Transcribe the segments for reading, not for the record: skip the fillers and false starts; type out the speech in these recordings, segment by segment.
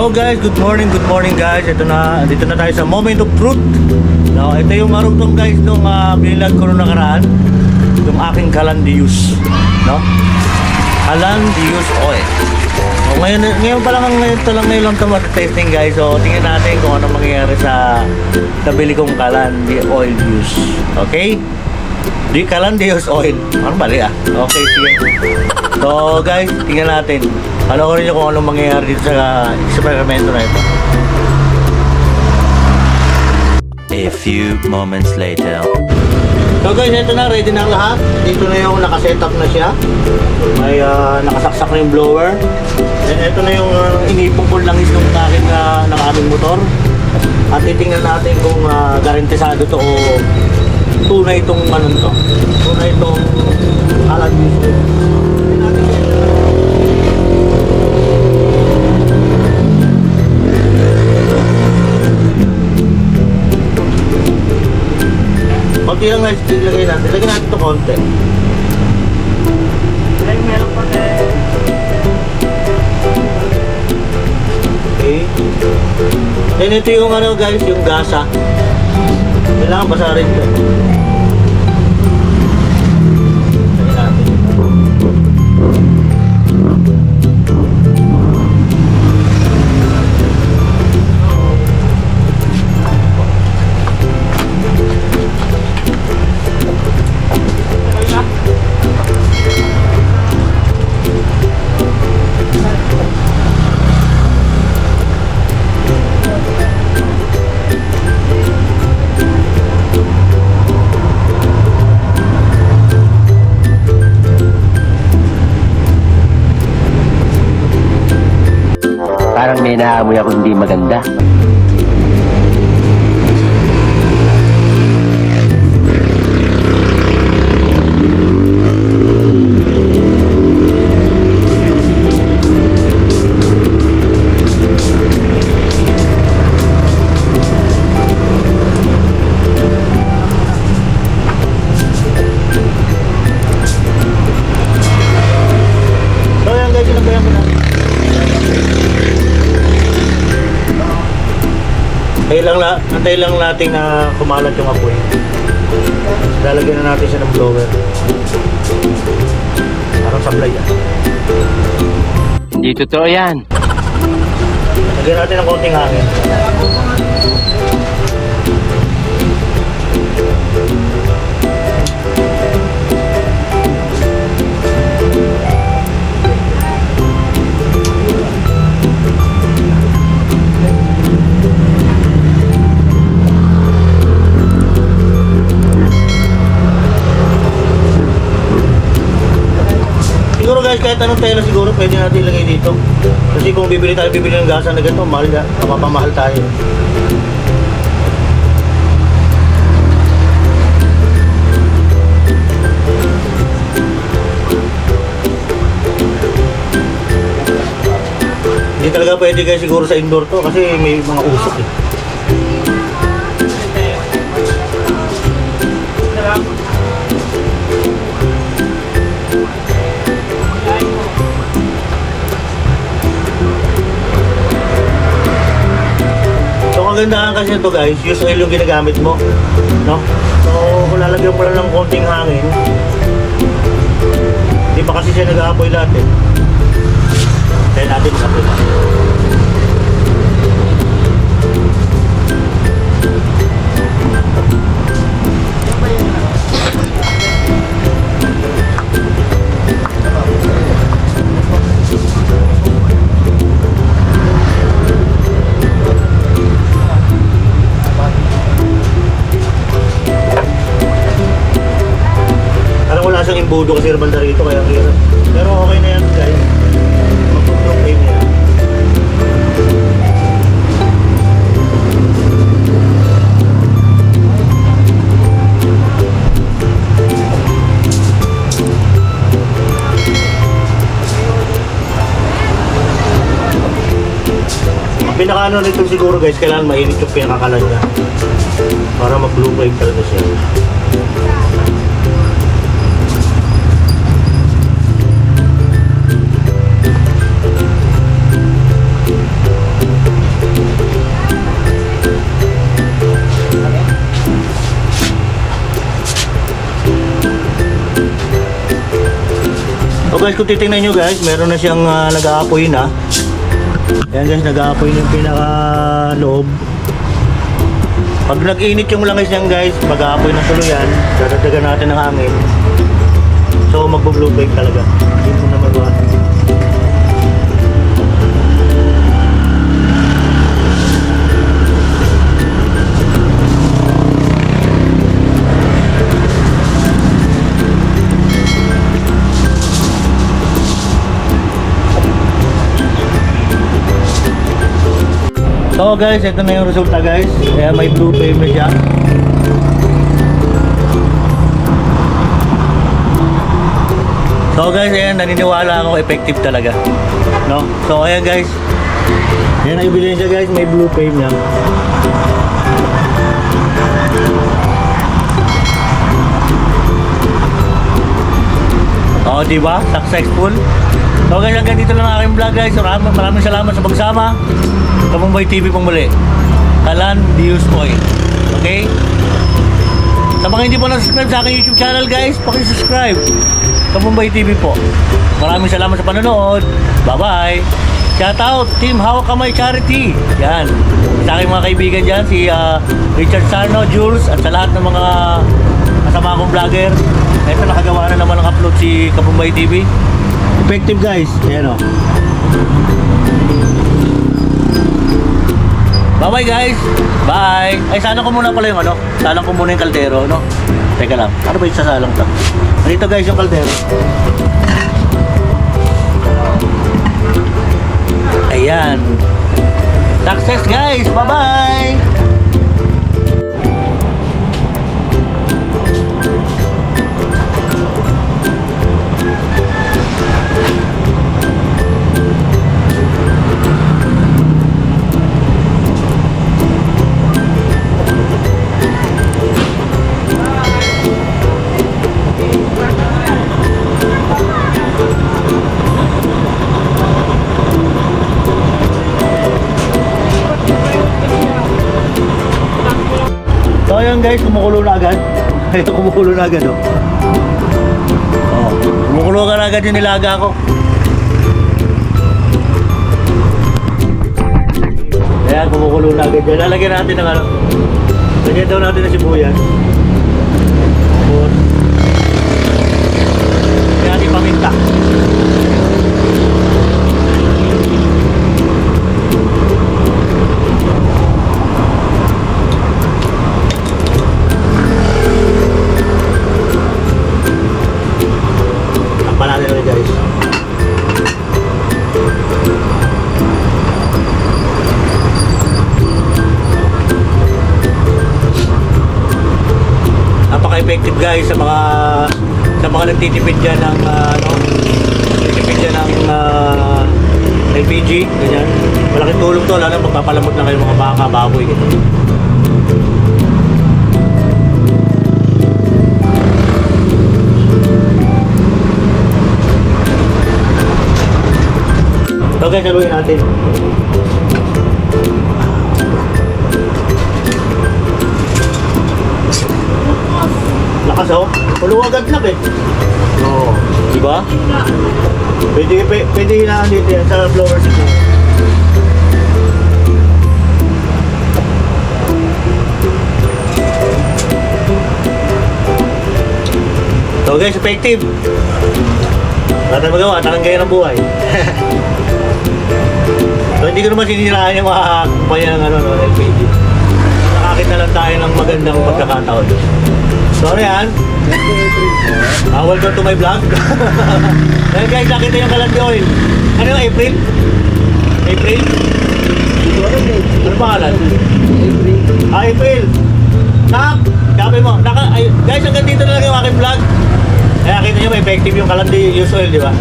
Hello guys, good morning guys. Dito na tayo sa Moment of Truth. No, ito yung marugtong guys nung binilad ko nung nakaraan. Yung aking Calandius, no? Calandius oil. So, ngayon pa lang ngayon lang testing guys. So tingnan natin kung ano mangyayari sa nabili kong Calandi oil use. Okay? Di Calandius oil. Ano bali ah? Okay, sige. So guys, tingnan natin. Panoorin nyo kung anong mangyayari dito sa eksperimento na ito. A few moments later. So guys, ito na, ready na ang lahat. Dito na yung nakasetup na siya. May nakasaksak na yung blower. Then ito na yung inipong langis ng aming motor. At titingnan natin kung garantisado to o tunay itong tunay itong Calandius. Konti lang guys, ilagay natin. Lagyan natin ito konti. Meron pa okay. Then ito yung guys, yung gasa. Kailangan basarin ito. Lagyan natin. Parang may naamoy ako hindi maganda. So yan guys, sinabayan ko na. Antay lang natin na kumalat yung apoy. Lalagyan na natin siya ng blower. Parang sablay yan. Hindi totoo yan. Lagyan natin ng konting hangin. Siguro guys, kahit anong tela siguro pwede natin ilagay dito. Kasi kung bibili ng gasa na ganito, mahal na, mapapamahal tayo. Hindi talaga pwede guys siguro sa indoor to kasi may mga usok eh. Kagandahan kasi ito guys, use oil yung ginagamit mo, no? So kung lalagyan mo lang ng konting hangin, hindi pa kasi siya nag-aapoy lahat eh. Kaya natin mag-apoy na. Siyang imbudo kasi banda rito kaya hirap. Pero okay na yan guys. Okay na yan. Ang pinaka-ano nito siguro guys, kailangan mainit yung pinakakalan niya para mag-blue flame talaga siya. So guys, kung titingnan nyo guys, meron na siyang nag-aapoy na. Ayan guys, nag-aapoy na yung pinaka-loob. Pag nag-init yung langis niyan guys, mag-aapoy na tuloy yan. Dadagdagan natin ng hangin. So magbo-blue flame talaga. Hindi mo na magawa. So guys, ito na yung resulta guys. Kaya may blue flame na siya. So guys, ayan, naniniwala ako effective talaga. No? So ayan guys. Ayan, naibilin siya guys, may blue flame niya. Oh, di ba? Successful. So guys, hanggang dito lang ang aking vlog guys. Maraming salamat sa pagsama. Kamumbay TV pong muli. Kalan Dius Oil. Okay? Sa mga hindi po na-subscribe sa aking YouTube channel guys, paki-subscribe. Kamumbay TV po. Maraming salamat sa panonood. Bye-bye. Shout out Team Hawak Kamay Charity. Yan. Sa aking mga kaibigan dyan, si Richard Sarno, Jules, at sa lahat ng mga kasama kong vlogger. Ito, nakagawa na naman ng upload si Kamumbay TV. Effective guys. Ayan o. Bye-bye guys. Bye. Ay, sana ko muna pala yung ano. Salang ko muna yung kaldero, no? Teka lang. Ano ba yung sasalang to? Dito guys yung kaldero. Ayan. Success guys. Bye-bye. So ayan guys, kumukulo na agad. Ito kumukulo na agad oh. Oh, kumukulo na agad yung nilaga ko. Ayan, kumukulo na agad. Lalagyan natin ng ano. Lagyan daw natin ng sibuyas. Tapos lagyan natin paminta. Natin ulit guys. Napaka-effective guys sa mga nagtitipid diyan ng nagtitipid diyan ng LPG, ganyan. Malaking tulong to, lalo magpapalamot na kayo mga baka, baboy ganyan. So guys, haluin natin. Lakas oh. Puluwagat lang eh. Oo. Diba? Pwede na dito yan sa blower siguro. So guys, effective. Wala tayong magawa, talagang gaya ng buhay. So hindi ko naman sinisiraan yung mga kumpanya ng LPG. Nakakita lang tayo ng magandang pagkakataon. So ano yan? Welcome to my vlog. Dahil guys, nakita yung Kalandi Oil. Ano yung April? April? Ano pangalan? April. Sabi mo. Guys, hanggang dito na lang yung aking vlog. Kaya kita nyo, may effective yung Kalandi Oil, di ba?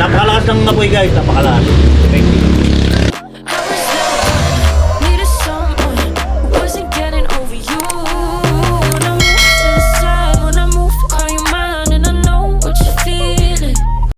Napakalakas ng apoy guys, napakalakas. Effective.